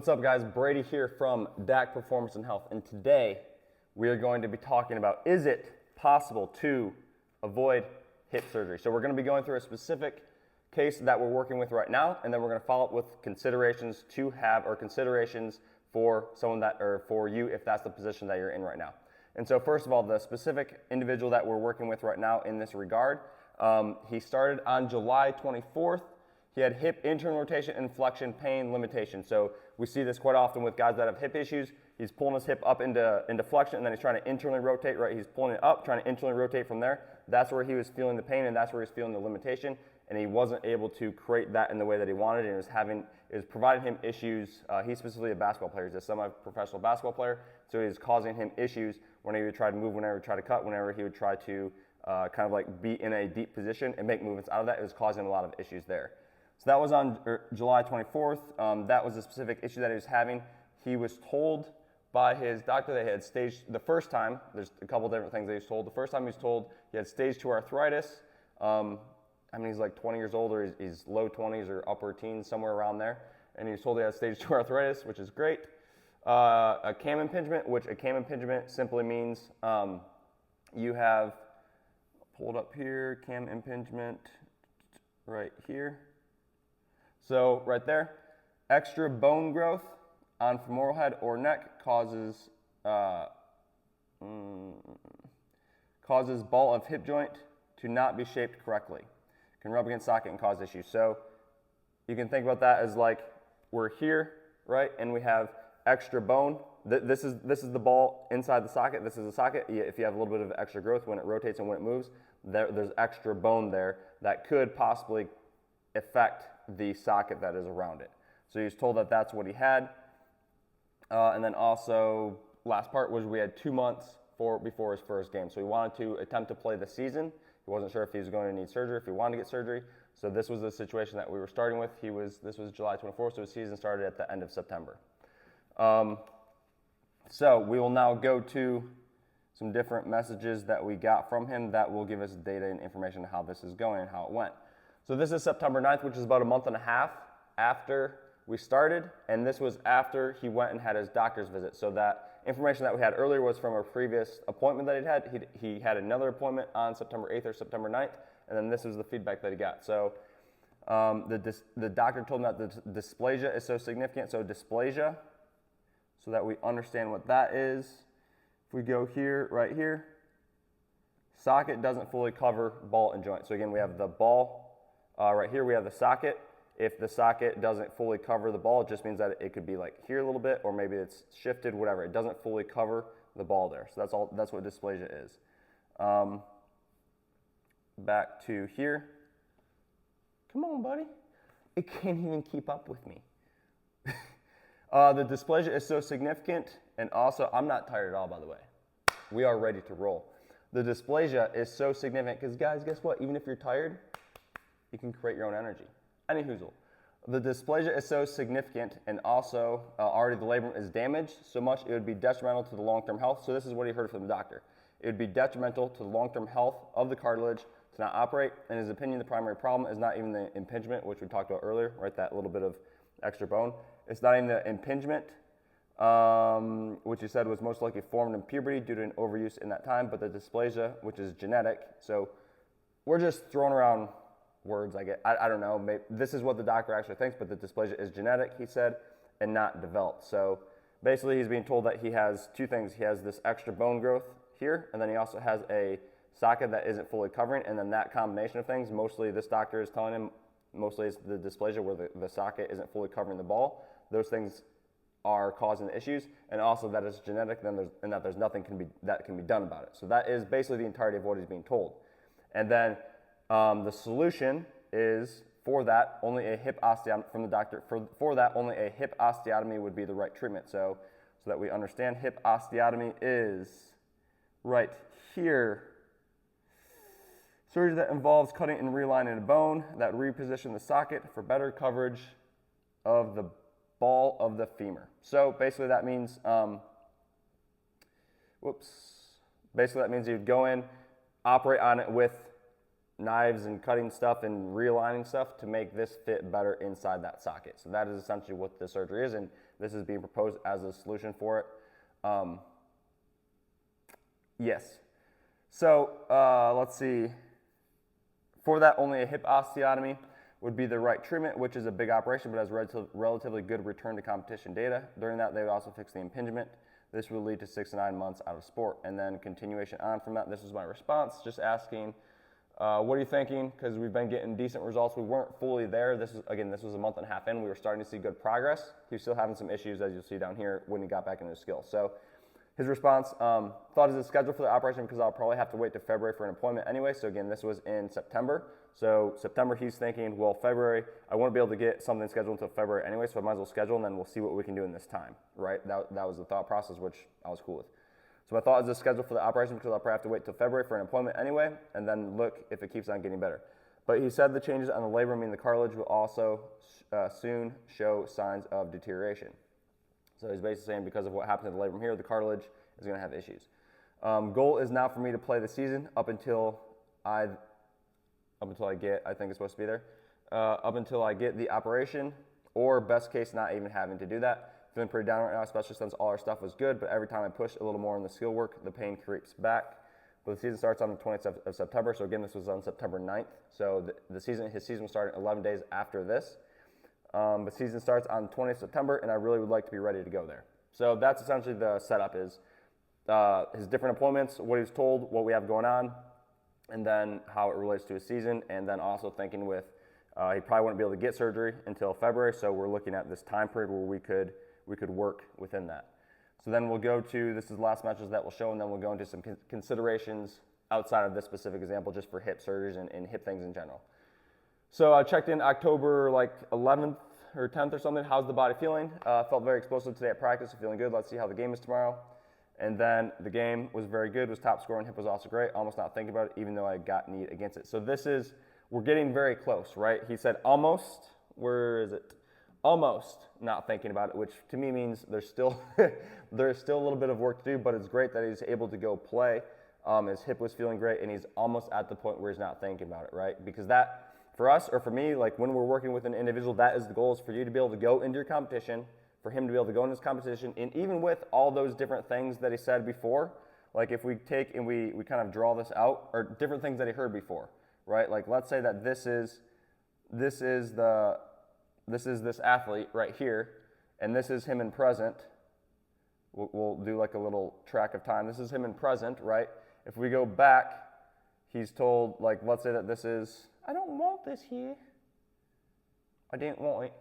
What's up, guys? Brady here from DAC Performance and Health, and today we are going to be talking about, is it possible to avoid hip surgery? So we're going to be going through a specific case that we're working with right now, and then we're going to follow up with considerations to have, or considerations for someone that, or for you if that's the position that you're in right now. And so first of all, the specific individual that we're working with right now in this regard, he started on July 24th. He had hip internal rotation and flexion pain limitation. So we see this quite often with guys that have hip issues. He's pulling his hip up into flexion, and then he's trying to internally rotate, right? He's pulling it up, trying to internally rotate from there. That's where he was feeling the pain, and that's where he's feeling the limitation, and he wasn't able to create that in the way that he wanted, and it was providing him issues. He's specifically a basketball player. He's a semi-professional basketball player, so it was causing him issues whenever he would try to move, whenever he would try to cut, whenever he would try to kind of like be in a deep position and make movements out of that. It was causing him a lot of issues there. So that was on July 24th. That was a specific issue that he was having. He was told by his doctor that he had the first time, there's a couple different things that he was told. The first time he was told he had stage 2 arthritis. He's like 20 years old, or he's low 20s or upper teens, somewhere around there. And he was told he had stage 2 arthritis, which is great. A cam impingement, which a cam impingement simply means you have, pulled up here, cam impingement right here. So right there, extra bone growth on femoral head or neck causes ball of hip joint to not be shaped correctly. Can rub against socket and cause issues. So you can think about that as like we're here, right, and we have extra bone. This is the ball inside the socket. This is the socket. If you have a little bit of extra growth when it rotates and when it moves, there's extra bone there that could possibly affect the socket that is around it. So he was told that that's what he had. And then also, last part was we had 2 months before his first game. So he wanted to attempt to play the season. He wasn't sure if he was going to need surgery, if he wanted to get surgery. So this was the situation that we were starting with. This was July 24th, so his season started at the end of September. So we will now go to some different messages that we got from him that will give us data and information on how this is going and how it went. So this is September 9th, which is about a month and a half after we started, and this was after he went and had his doctor's visit. So that information that we had earlier was from a previous appointment that he'd had. He had another appointment on September 8th or September 9th, and then this was the feedback that he got. So the doctor told him that the dysplasia is so significant. So dysplasia, so that we understand what that is. If we go here, right here, socket doesn't fully cover ball and joint. So again, we have the ball. Right here we have the socket. If the socket doesn't fully cover the ball, it just means that it could be like here a little bit, or maybe it's shifted, whatever. It doesn't fully cover the ball there. So that's what dysplasia is. Back to here. Come on, buddy. It can't even keep up with me. The dysplasia is so significant, and also, I'm not tired at all, by the way. We are ready to roll. The dysplasia is so significant because, guys, guess what? Even if you're tired, you can create your own energy. Any hoozle. The dysplasia is so significant, and also already the labrum is damaged so much it would be detrimental to the long-term health. So this is what he heard from the doctor. It would be detrimental to the long-term health of the cartilage to not operate. In his opinion, the primary problem is not even the impingement, which we talked about earlier, right? That little bit of extra bone. It's not even the impingement, which he said was most likely formed in puberty due to an overuse in that time, but the dysplasia, which is genetic. So we're just throwing around words. I don't know. Maybe this is what the doctor actually thinks, but the dysplasia is genetic, he said, and not developed. So basically, he's being told that he has two things. He has this extra bone growth here, and then he also has a socket that isn't fully covering, and then that combination of things, mostly this doctor is telling him, mostly it's the dysplasia where the socket isn't fully covering the ball. Those things are causing the issues, and also that it's genetic, and that there's nothing that can be done about it. So that is basically the entirety of what he's being told. And then the solution is for that only a hip osteotomy from the doctor. For that only a hip osteotomy would be the right treatment. So that we understand, hip osteotomy is right here. Surgery that involves cutting and realigning a bone that reposition the socket for better coverage of the ball of the femur. So basically that means, basically that means you'd go in, operate on it with knives and cutting stuff and realigning stuff to make this fit better inside that socket. So that is essentially what the surgery is, and this is being proposed as a solution for it. Yes. So let's see. For that, only a hip osteotomy would be the right treatment, which is a big operation, but has relatively good return to competition data. During that, they would also fix the impingement. This would lead to 6 to 9 months out of sport, and then continuation on from that. This was my response, just asking, what are you thinking? Because we've been getting decent results. We weren't fully there. This was a month and a half in. We were starting to see good progress. He was still having some issues, as you'll see down here, when he got back into his skills. So his response, thought is the schedule for the operation because I'll probably have to wait to February for an appointment anyway. So again, this was in September. So September, he's thinking, well, February, I won't be able to get something scheduled until February anyway, so I might as well schedule, and then we'll see what we can do in this time, right? That was the thought process, which I was cool with. So my thought is the schedule for the operation because I'll probably have to wait till February for an appointment anyway, and then look if it keeps on getting better. But he said the changes on the labrum, meaning the cartilage, will also soon show signs of deterioration. So he's basically saying because of what happened to the labrum here, the cartilage is going to have issues. Goal is now for me to play the season up until I get, I think it's supposed to be there, up until I get the operation, or best case, not even having to do that. Feeling pretty down right now, especially since all our stuff was good, but every time I push a little more in the skill work, the pain creeps back. But the season starts on the 20th of September, so again, this was on September 9th. So his season was starting 11 days after this. The season starts on 20th of September, and I really would like to be ready to go there. So that's essentially the setup is his different appointments, what he was told, what we have going on, and then how it relates to his season, and then also thinking with he probably wouldn't be able to get surgery until February, so we're looking at this time period where we could work within that. So then we'll go to, this is the last matches that we'll show, and then we'll go into some considerations outside of this specific example just for hip surgeries and hip things in general. So I checked in October 11th or 10th or something. How's the body feeling? Felt very explosive today at practice, so feeling good. Let's see how the game is tomorrow. And then the game was very good, was top scorer, and hip was also great. Almost not thinking about it, even though I got knee against it. So we're getting very close, right? He said almost, where is it? Almost not thinking about it, which to me means there's still a little bit of work to do, but it's great that he's able to go play. His hip was feeling great, and he's almost at the point where he's not thinking about it, right? Because that, for us or for me, like when we're working with an individual, that is the goal, is for you to be able to go into your competition, for him to be able to go into this competition, and even with all those different things that he said before, like if we take and we kind of draw this out, or different things that he heard before, right? Like let's say that this is this athlete right here, and this is him in present. We'll do like a little track of time. This is him in present, right? If we go back, he's told, like, let's say that this is, I don't want this here. I didn't want it.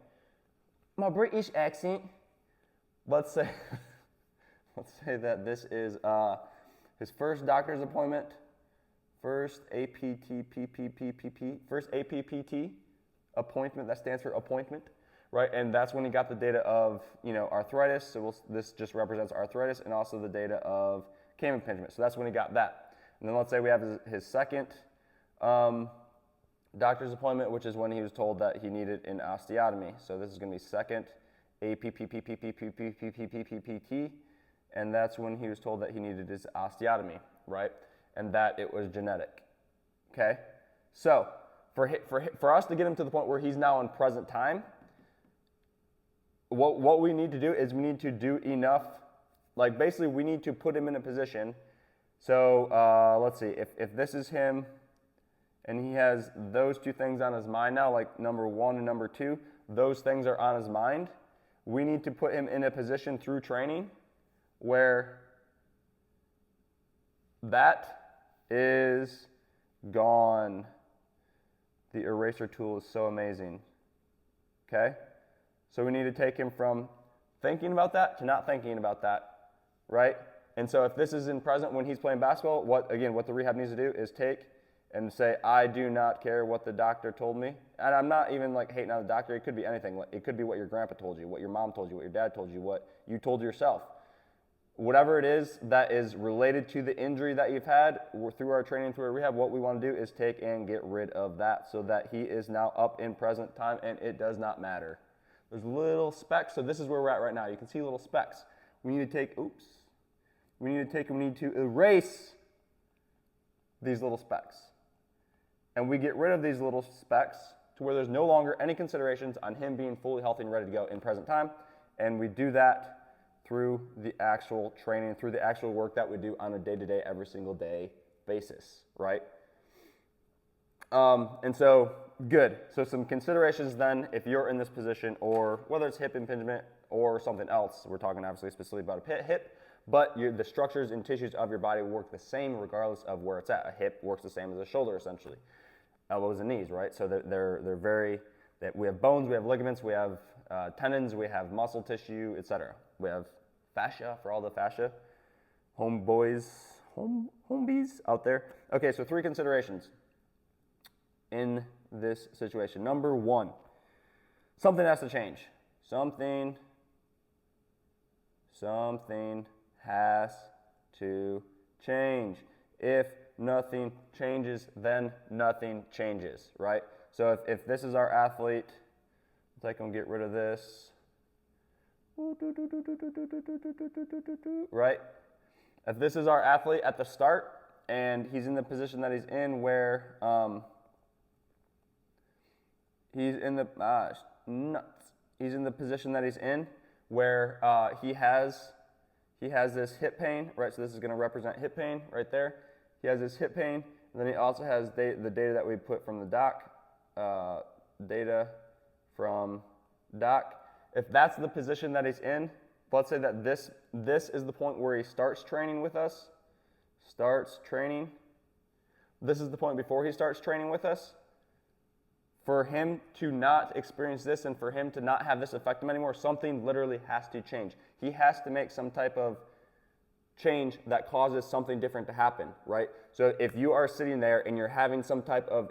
My British accent. Let's say that this is his first doctor's appointment, first APPT appointment. That stands for appointment, right? And that's when he got the data of arthritis. So this just represents arthritis, and also the data of cam impingement. So that's when he got that. And then let's say we have his second doctor's appointment, which is when he was told that he needed an osteotomy. So this is going to be second APPT, and that's when he was told that he needed his osteotomy, right? And that it was genetic. Okay, so for us to get him to the point where he's now in present time, what we need to do is we need to do enough. Like basically, we need to put him in a position. So let's see, if this is him, and he has those two things on his mind now, like number 1 and number 2, those things are on his mind. We need to put him in a position through training where that is gone. The eraser tool is so amazing. Okay? So we need to take him from thinking about that to not thinking about that, right? And so if this is in present when he's playing basketball, what the rehab needs to do is take and say, I do not care what the doctor told me. And I'm not even like hating on the doctor. It could be anything. It could be what your grandpa told you, what your mom told you, what your dad told you, what you told yourself. Whatever it is that is related to the injury that you've had through our training, through our rehab, what we want to do is take and get rid of that so that he is now up in present time, and it does not matter. There's little specks, so this is where we're at right now. You can see little specks. We need to erase these little specks. And we get rid of these little specks to where there's no longer any considerations on him being fully healthy and ready to go in present time. And we do that through the actual training, through the actual work that we do on a day-to-day, every single day basis, right? And so, good. So some considerations then, if you're in this position, or whether it's hip impingement or something else, we're talking obviously specifically about a hip, but the structures and tissues of your body work the same regardless of where it's at. A hip works the same as a shoulder, essentially. Elbows and knees, right? So they're very, we have bones, we have ligaments, we have tendons, we have muscle tissue, etc. We have fascia for all the fascia homebees out there. Okay, so 3 considerations in this situation. Number 1, something has to change. Something has to change. If nothing changes, then nothing changes, right? So if this is our athlete, let's take him, get rid of this, right? If this is our athlete at the start, and he's in the position that he's in where he's in the position that he's in where he has this hip pain, right? So this is going to represent hip pain right there. He has this hip pain, and then he also has the data that we put from the doc, If that's the position that he's in, let's say that this is the point where he starts training with us, This is the point before he starts training with us. For him to not experience this and for him to not have this affect him anymore, something literally has to change. He has to make some type of change that causes something different to happen, right? So if you are sitting there and you're in some type of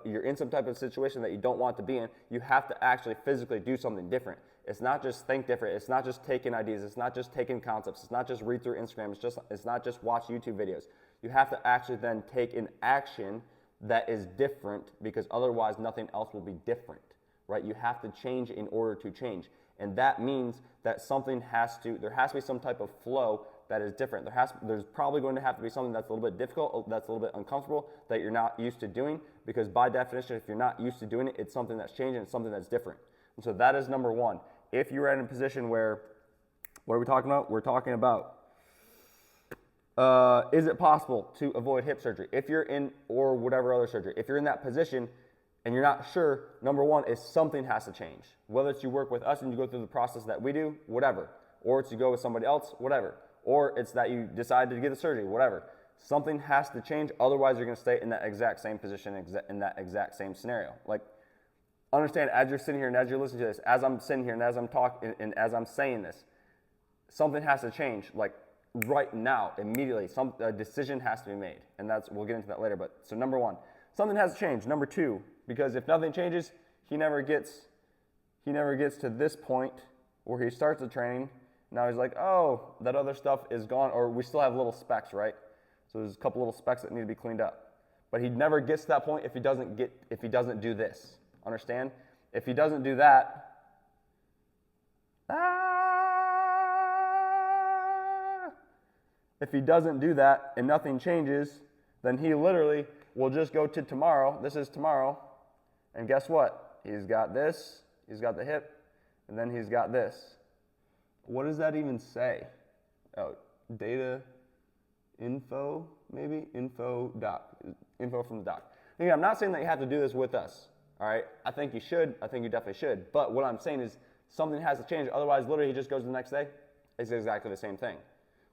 situation that you don't want to be in, you have to actually physically do something different. It's not just think different. It's not just taking ideas. It's not just taking concepts. It's not just read through Instagram. It's not just watch YouTube videos. You have to actually then take an action that is different, because otherwise nothing else will be different, right? You have to change in order to change. And that means that there has to be some type of flow that is different. There's probably going to have to be something that's a little bit difficult, that's a little bit uncomfortable, that you're not used to doing, because by definition, if you're not used to doing it, it's something that's changing, it's something that's different. And so that is number one. If you're in a position where, what are we talking about? We're talking about, is it possible to avoid hip surgery? If you're in, or whatever other surgery, if you're in that position and you're not sure, number one is something has to change. Whether it's you work with us and you go through the process that we do, whatever. Or it's you go with somebody else, whatever. Or it's that you decide to get the surgery, whatever. Something has to change, otherwise you're going to stay in that exact same position, in that exact same scenario. Like, understand, as you're sitting here and as you're listening to this, as I'm sitting here and as I'm talking and as I'm saying this, something has to change, like right now, immediately. A decision has to be made, and we'll get into that later. But so number one, something has to change. Number two, because if nothing changes, he never gets to this point where he starts the training. Now he's like, oh, that other stuff is gone, or we still have little specks, right? So there's a couple little specks that need to be cleaned up. But he never gets to that point if he doesn't do this. Understand? If he doesn't do that, if he doesn't do that and nothing changes, then he literally will just go to tomorrow. This is tomorrow. And guess what? He's got this, he's got the hip, and then he's got this. What does that even say? Oh, data info, maybe? Info from the doc. Again, I'm not saying that you have to do this with us, all right? I think you should. I think you definitely should. But what I'm saying is something has to change. Otherwise, literally, he just goes the next day. It's exactly the same thing.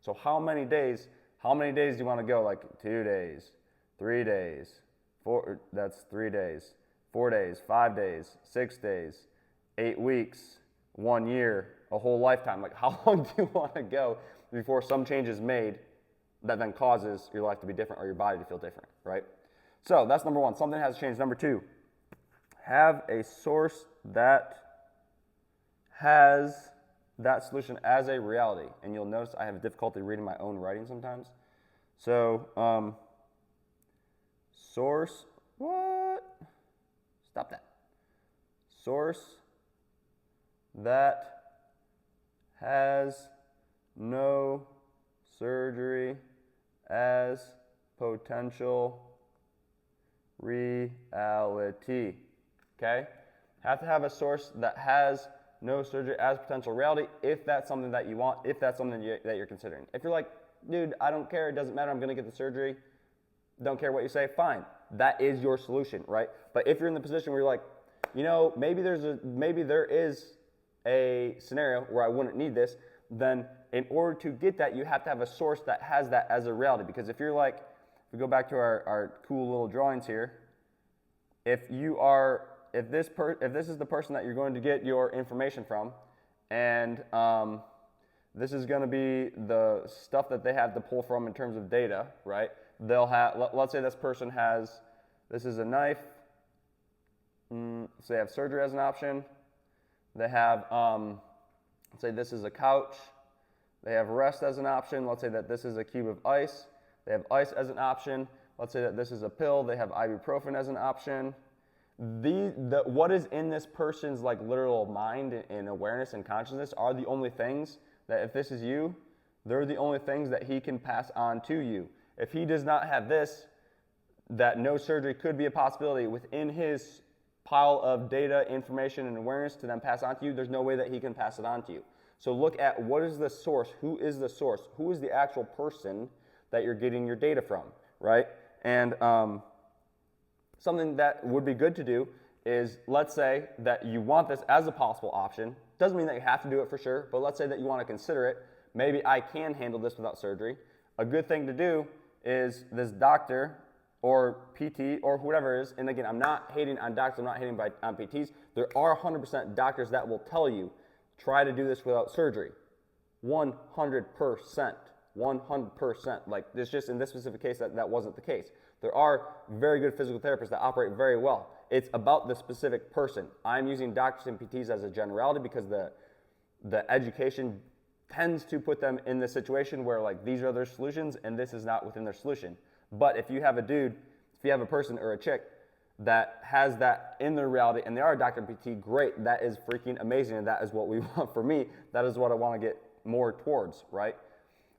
So how many days do you want to go? Like 2 days, 3 days, 4, that's 3 days, 4 days, 5 days, 6 days, 8 weeks, 1 year, a whole lifetime. Like, how long do you want to go before some change is made that then causes your life to be different or your body to feel different, right? So that's number one. Something has changed. Number two, have a source that has that solution as a reality. And you'll notice I have difficulty reading my own writing sometimes. So, source, what? Stop that. Source that has no surgery as potential reality. Okay? Have to have a source that has no surgery as potential reality if that's something that you want, if that's something that you're considering. If you're like, dude, I don't care, it doesn't matter, I'm going to get the surgery, don't care what you say, fine. That is your solution, right? But if you're in the position where you're like, you know, maybe there is a scenario where I wouldn't need this, then in order to get that, you have to have a source that has that as a reality. Because if you're like, if we go back to our cool little drawings here, if this is the person that you're going to get your information from, and this is going to be the stuff that they have to pull from in terms of data, right? They'll have, let's say this person has, this is a knife, so they have surgery as an option. They have, let's say this is a couch. They have rest as an option. Let's say that this is a cube of ice. They have ice as an option. Let's say that this is a pill. They have ibuprofen as an option. What is in this person's like literal mind and awareness and consciousness are the only things that, if this is you, they're the only things that he can pass on to you. If he does not have this, that no surgery could be a possibility within his pile of data, information, and awareness to then pass on to you, there's no way that he can pass it on to you. So look at what is the source, who is the source, who is the actual person that you're getting your data from, right? And something that would be good to do is, let's say that you want this as a possible option. Doesn't mean that you have to do it for sure, but let's say that you want to consider it. Maybe I can handle this without surgery. A good thing to do is this doctor or PT or whoever it is, and again, I'm not hating on doctors, I'm not hating on PTs. There are 100% doctors that will tell you, try to do this without surgery. 100%. 100%. Like, it's just in this specific case that wasn't the case. There are very good physical therapists that operate very well. It's about the specific person. I'm using doctors and PTs as a generality because the education tends to put them in the situation where like these are their solutions and this is not within their solution. But if you have a dude, if you have a person or a chick that has that in their reality and they are a doctor and PT, great, that is freaking amazing, and that is what we want. For me, that is what I want to get more towards, right?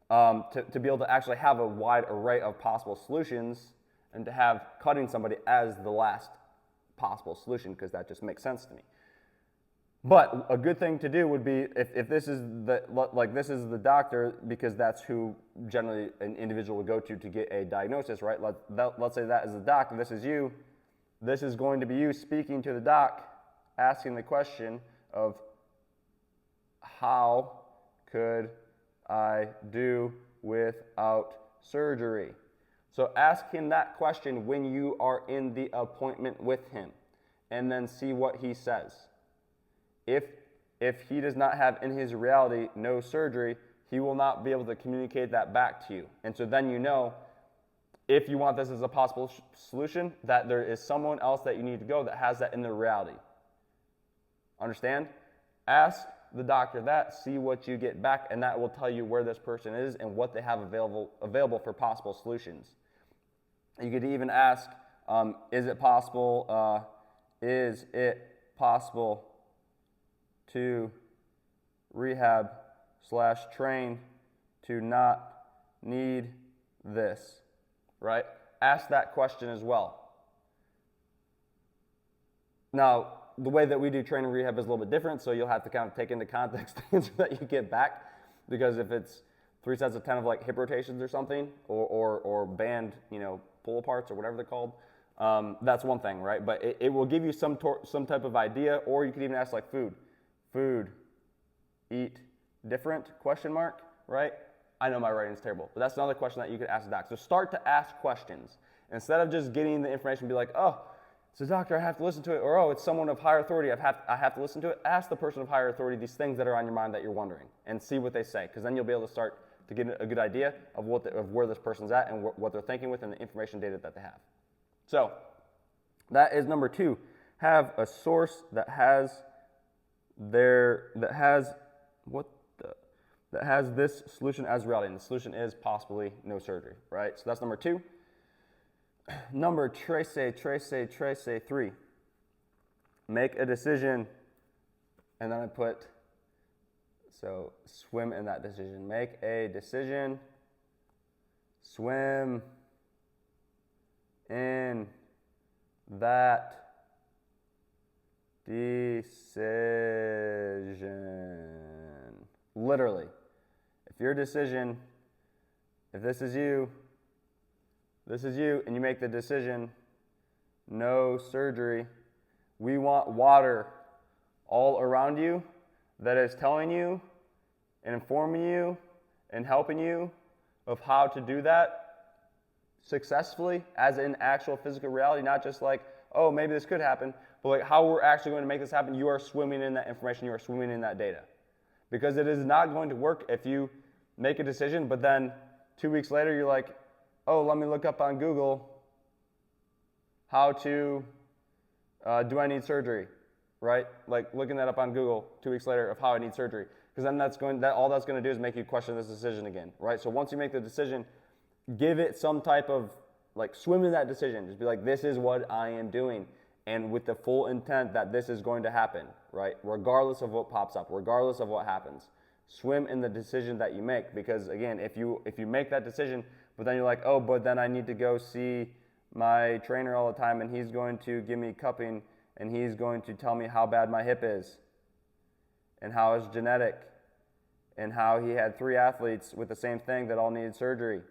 To be able to actually have a wide array of possible solutions and to have cutting somebody as the last possible solution, because that just makes sense to me. But a good thing to do would be if this is this is the doctor, because that's who generally an individual would go to get a diagnosis, right? Let's say that is the doctor, this is you. This is going to be you speaking to the doc, asking the question of how could I do without surgery? So ask him that question when you are in the appointment with him, and then see what he says. If he does not have in his reality no surgery, he will not be able to communicate that back to you. And so then you know, if you want this as a possible solution, that there is someone else that you need to go that has that in their reality. Understand? Ask the doctor that, see what you get back, and that will tell you where this person is and what they have available for possible solutions. You could even ask, is it possible to rehab/train to not need this, right? Ask that question as well. Now, the way that we do training rehab is a little bit different, so you'll have to kind of take into context the answer that you get back, because if it's 3 sets of 10 of like hip rotations or something, or band, pull aparts or whatever they're called, that's one thing, right? But it will give you some type of idea, or you could even ask like food, eat different, ? Right? I know my writing's terrible, but that's another question that you could ask the doc. So start to ask questions. Instead of just getting the information and be like, oh, it's a doctor, I have to listen to it, or oh, it's someone of higher authority, I have to listen to it. Ask the person of higher authority these things that are on your mind that you're wondering, and see what they say, because then you'll be able to start to get a good idea of where this person's at and what they're thinking with and the information data that they have. So that is number 2. Have a source that has this solution as reality, and the solution is possibly no surgery, right? So that's number 2. Number 3. Make a decision, and then I put, so swim in that decision. Make a decision, swim in that decision. Literally. If your decision, if this is you, and you make the decision, no surgery, we want water all around you that is telling you and informing you and helping you of how to do that successfully as in actual physical reality, not just like, oh, maybe this could happen, but like how we're actually going to make this happen. You are swimming in that information, you are swimming in that data. Because it is not going to work if you make a decision, but then 2 weeks later you're like, oh, let me look up on Google how to, do I need surgery, right? Like looking that up on Google 2 weeks later of how I need surgery. Because then all that's going to do is make you question this decision again, right? So once you make the decision, give it some type of, like, swim in that decision. Just be like, this is what I am doing, and with the full intent that this is going to happen, right? Regardless of what pops up, regardless of what happens. Swim in the decision that you make, because again, if you make that decision, but then you're like, oh, but then I need to go see my trainer all the time, and he's going to give me cupping, and he's going to tell me how bad my hip is, and how it's genetic, and how he had 3 athletes with the same thing that all needed surgery.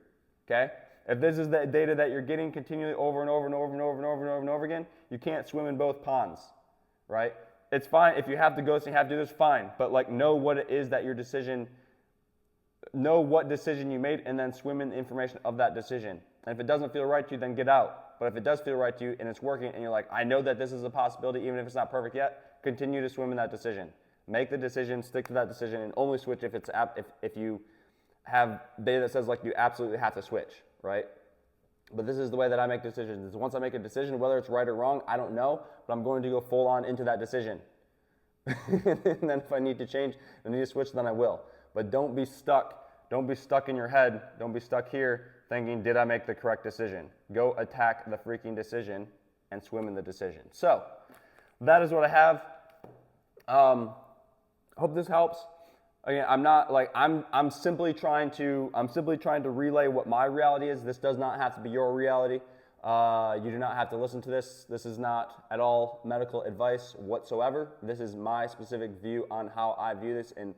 Okay? If this is the data that you're getting continually over and over and over and over and over and over and over again, you can't swim in both ponds, right? It's fine if you have to go and you have to do this, fine, but like know what it is that your decision, know what decision you made, and then swim in the information of that decision. And if it doesn't feel right to you, then get out. But if it does feel right to you and it's working and you're like, I know that this is a possibility even if it's not perfect yet, continue to swim in that decision. Make the decision, stick to that decision, and only switch if you have data that says like you absolutely have to switch, right? But this is the way that I make decisions. Once I make a decision, whether it's right or wrong, I don't know, but I'm going to go full on into that decision. And then if I need to change, I need to switch, then I will. But don't be stuck. Don't be stuck in your head. Don't be stuck here thinking, did I make the correct decision? Go attack the freaking decision and swim in the decision. So that is what I have. Hope this helps. Again, I'm simply trying to relay what my reality is. This does not have to be your reality. You do not have to listen to this. This is not at all medical advice whatsoever. This is my specific view on how I view this, and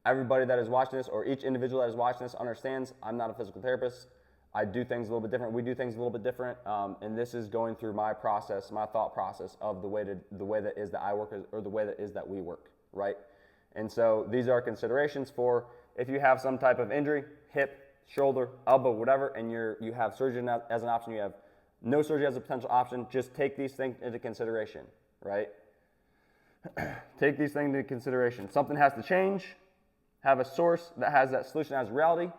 everybody that is watching this, or each individual that is watching this, understands I'm not a physical therapist. I do things a little bit different. We do things a little bit different, and this is going through my process, my thought process of the way that is that I work, or the way that is that we work, right? And so these are considerations for if you have some type of injury, hip, shoulder, elbow, whatever, and you have surgery as an option, you have no surgery as a potential option, just take these things into consideration, right? Take these things into consideration. Something has to change. Have a source that has that solution as reality,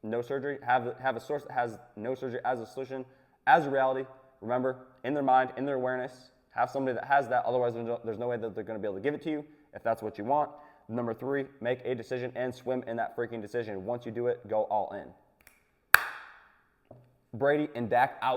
no surgery. Have a source that has no surgery as a solution, as a reality. Remember, in their mind, in their awareness, have somebody that has that. Otherwise, there's no way that they're going to be able to give it to you if that's what you want. Number 3, make a decision and swim in that freaking decision. Once you do it, go all in. Brady and Dak out.